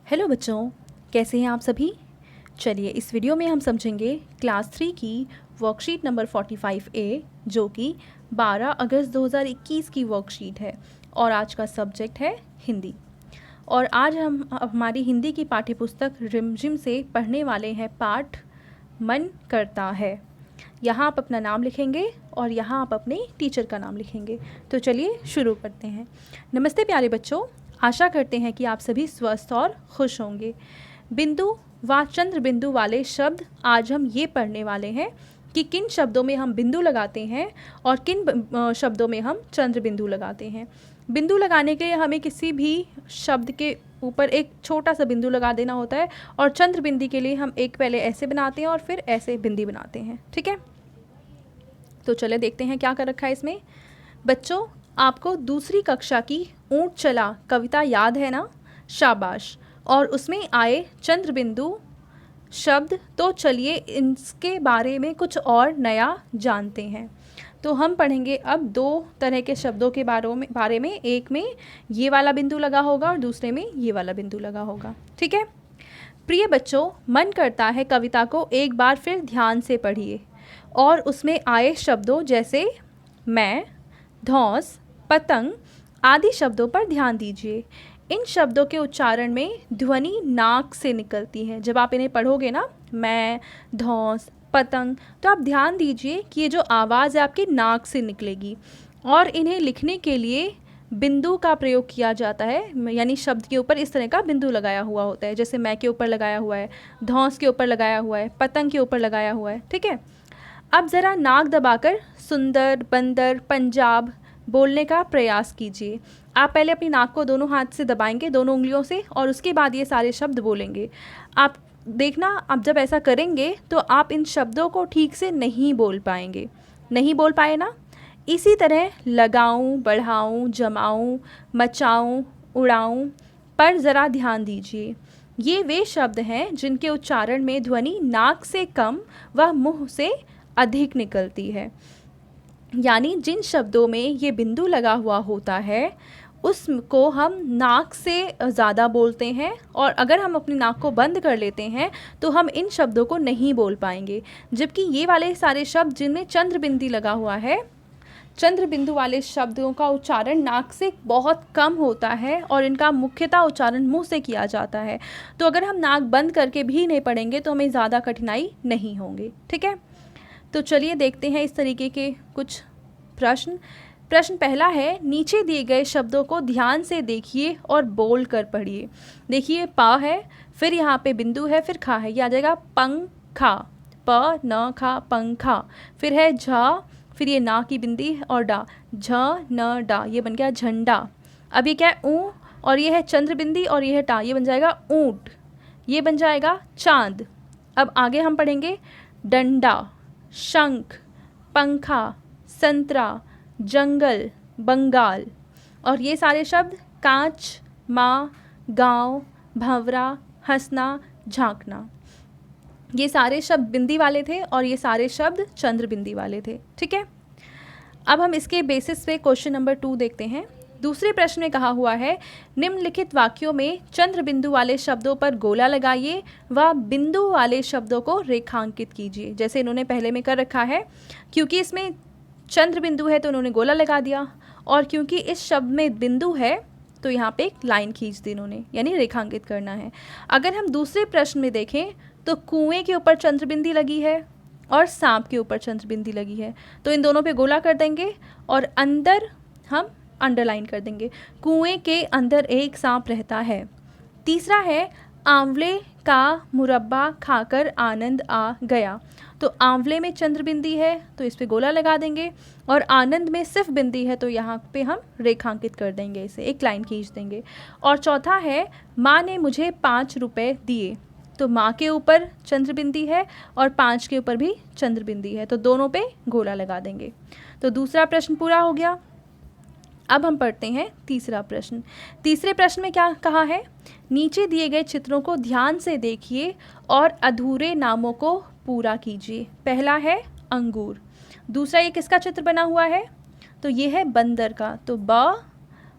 Hello बच्चों, कैसे हैं आप सभी। चलिए इस वीडियो में हम समझेंगे क्लास 3 की वर्कशीट नंबर 45A जो कि 12 अगस्त 2021 की वर्कशीट है और आज का सब्जेक्ट है हिंदी। और आज हम हमारी हिंदी की पाठ्यपुस्तक रिमझिम से पढ़ने वाले हैं पाठ मन करता है। यहाँ आप अपना नाम लिखेंगे और यहाँ आप अपने टीचर का नाम लिखेंगे। तो चलिए शुरू करते हैं। नमस्ते प्यारे बच्चों, आशा करते हैं कि आप सभी स्वस्थ और खुश होंगे। बिंदु व चंद्र बिंदु वाले शब्द आज हम ये पढ़ने वाले हैं कि किन शब्दों में हम बिंदु लगाते हैं और किन शब्दों में हम चंद्र बिंदु लगाते हैं। बिंदु लगाने के लिए हमें किसी भी शब्द के ऊपर एक छोटा सा बिंदु लगा देना होता है और चंद्र बिंदी के लिए हम एक पहले ऐसे बनाते हैं और फिर ऐसे बिंदी बनाते हैं। ठीक है, तो चले देखते हैं क्या कर रखा है इसमें। बच्चों, आपको दूसरी कक्षा की ऊंट चला कविता याद है ना? शाबाश। और उसमें आए चंद्र बिंदु शब्द, तो चलिए इसके बारे में कुछ और नया जानते हैं। तो हम पढ़ेंगे अब दो तरह के शब्दों के बारे में। एक में ये वाला बिंदु लगा होगा और दूसरे में ये वाला बिंदु लगा होगा। ठीक है प्रिय बच्चों, मन करता है कविता को एक बार फिर ध्यान से पढ़िए और उसमें आए शब्दों जैसे मैं, धौंस, पतंग आदि शब्दों पर ध्यान दीजिए। इन शब्दों के उच्चारण में ध्वनि नाक से निकलती है। जब आप इन्हें पढ़ोगे ना, मैं, धौंस, पतंग, तो आप ध्यान दीजिए कि ये जो आवाज़ है आपकी नाक से निकलेगी। और इन्हें लिखने के लिए बिंदु का प्रयोग किया जाता है, यानी शब्द के ऊपर इस तरह का बिंदु लगाया हुआ होता है। जैसे मैं के ऊपर लगाया हुआ है, धौंस के ऊपर लगाया हुआ है, पतंग के ऊपर लगाया हुआ है। ठीक है, अब ज़रा नाक दबाकर सुंदर, बंदर, पंजाब बोलने का प्रयास कीजिए। आप पहले अपनी नाक को दोनों हाथ से दबाएंगे, दोनों उंगलियों से, और उसके बाद ये सारे शब्द बोलेंगे। आप देखना, आप जब ऐसा करेंगे तो आप इन शब्दों को ठीक से नहीं बोल पाएंगे। नहीं बोल पाए ना? इसी तरह लगाऊं, बढ़ाऊं, जमाऊं, मचाऊं, उड़ाऊं पर ज़रा ध्यान दीजिए। ये वे शब्द हैं जिनके उच्चारण में ध्वनि नाक से कम व मुंह से अधिक निकलती है। यानी जिन शब्दों में ये बिंदु लगा हुआ होता है उसको हम नाक से ज़्यादा बोलते हैं, और अगर हम अपनी नाक को बंद कर लेते हैं तो हम इन शब्दों को नहीं बोल पाएंगे। जबकि ये वाले सारे शब्द जिनमें चंद्र बिंदी लगा हुआ है, चंद्र बिंदु वाले शब्दों का उच्चारण नाक से बहुत कम होता है और इनका मुख्यतः उच्चारण मुंह से किया जाता है। तो अगर हम नाक बंद करके भी नहीं पढ़ेंगे तो हमें ज़्यादा कठिनाई नहीं होगी। ठीक है, तो चलिए देखते हैं इस तरीके के कुछ प्रश्न। प्रश्न पहला है, नीचे दिए गए शब्दों को ध्यान से देखिए और बोल कर पढ़िए। देखिए, प है, फिर यहाँ पे बिंदु है, फिर खा है, ये आ जाएगा पंखा। प न खा, पंखा। फिर है झ, फिर ये ना की बिंदी और डा, झ न डा, ये बन गया झंडा। अब ये क्या है? ऊ, और ये है चंद्र बिंदी और ये है टा, ये बन जाएगा ऊंट। ये बन जाएगा चांद। अब आगे हम पढ़ेंगे डंडा, शंख, पंखा, संतरा, जंगल, बंगाल। और ये सारे शब्द कांच, माँ, गांव, भंवरा, हंसना, झांकना। ये सारे शब्द बिंदी वाले थे और ये सारे शब्द चंद्र बिंदी वाले थे। ठीक है, अब हम इसके बेसिस पे क्वेश्चन नंबर 2 देखते हैं। दूसरे प्रश्न में कहा हुआ है, निम्नलिखित वाक्यों में चंद्र बिंदु वाले शब्दों पर गोला लगाइए व बिंदु वाले शब्दों को रेखांकित कीजिए। जैसे इन्होंने पहले में कर रखा है, क्योंकि इसमें चंद्र बिंदु है तो उन्होंने गोला लगा दिया, और क्योंकि इस शब्द में बिंदु है तो यहाँ पे एक लाइन खींच दी इन्होंने, यानी रेखांकित करना है। अगर हम दूसरे प्रश्न में देखें तो कुएं के ऊपर चंद्र बिंदी लगी है और सांप के ऊपर चंद्र बिंदी लगी है, तो इन दोनों पे गोला कर देंगे और अंदर हम अंडरलाइन कर देंगे। कुएं के अंदर एक सांप रहता है। तीसरा है, आंवले का मुरब्बा खाकर आनंद आ गया। तो आंवले में चंद्र बिंदी है तो इस पे गोला लगा देंगे, और आनंद में सिर्फ बिंदी है तो यहाँ पे हम रेखांकित कर देंगे, इसे एक लाइन खींच देंगे। और चौथा है, माँ ने मुझे 5 रुपए दिए। तो माँ के ऊपर चंद्र बिंदी है और 5 के ऊपर भी चंद्र बिंदी है, तो दोनों पे गोला लगा देंगे। तो दूसरा प्रश्न पूरा हो गया। अब हम पढ़ते हैं तीसरा प्रश्न। तीसरे प्रश्न में क्या कहा है, नीचे दिए गए चित्रों को ध्यान से देखिए और अधूरे नामों को पूरा कीजिए। पहला है अंगूर। दूसरा, ये किसका चित्र बना हुआ है? तो ये है बंदर का। तो ब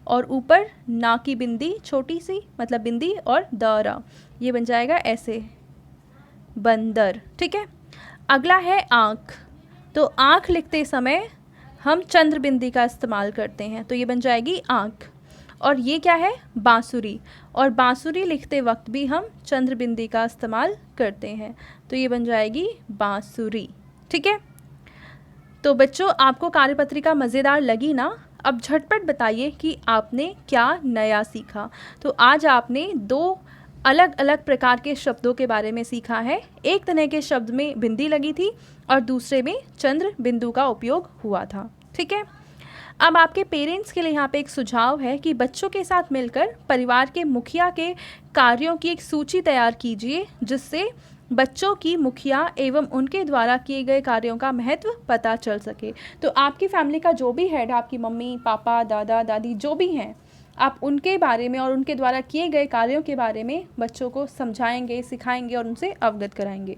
और ऊपर ना की बिंदी छोटी सी, मतलब बिंदी और दरा, ये बन जाएगा ऐसे, बंदर। ठीक है। अगला है आँख। तो आँख लिखते समय हम चंद्र बिंदी का इस्तेमाल करते हैं, तो ये बन जाएगी आँख। और ये क्या है, बांसुरी, और बांसुरी लिखते वक्त भी हम चंद्र बिंदी का इस्तेमाल करते हैं, तो ये बन जाएगी बांसुरी। ठीक है। तो बच्चों, आपको कार्यपत्रिका मज़ेदार लगी ना? अब झटपट बताइए कि आपने क्या नया सीखा। तो आज आपने 2 अलग अलग प्रकार के शब्दों के बारे में सीखा है। एक तरह के शब्द में बिंदी लगी थी और दूसरे में चंद्र बिंदु का उपयोग हुआ था। ठीक है। अब आपके पेरेंट्स के लिए यहाँ पे एक सुझाव है कि बच्चों के साथ मिलकर परिवार के मुखिया के कार्यों की एक सूची तैयार कीजिए, जिससे बच्चों की मुखिया एवं उनके द्वारा किए गए कार्यों का महत्व पता चल सके। तो आपकी फैमिली का जो भी हेड, आपकी मम्मी पापा दादा दादी जो भी हैं, आप उनके बारे में और उनके द्वारा किए गए कार्यों के बारे में बच्चों को समझाएंगे, सिखाएंगे और उनसे अवगत कराएंगे।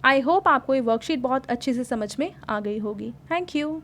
आई होप आपको ये वर्कशीट बहुत अच्छे से समझ में आ गई होगी। Thank you.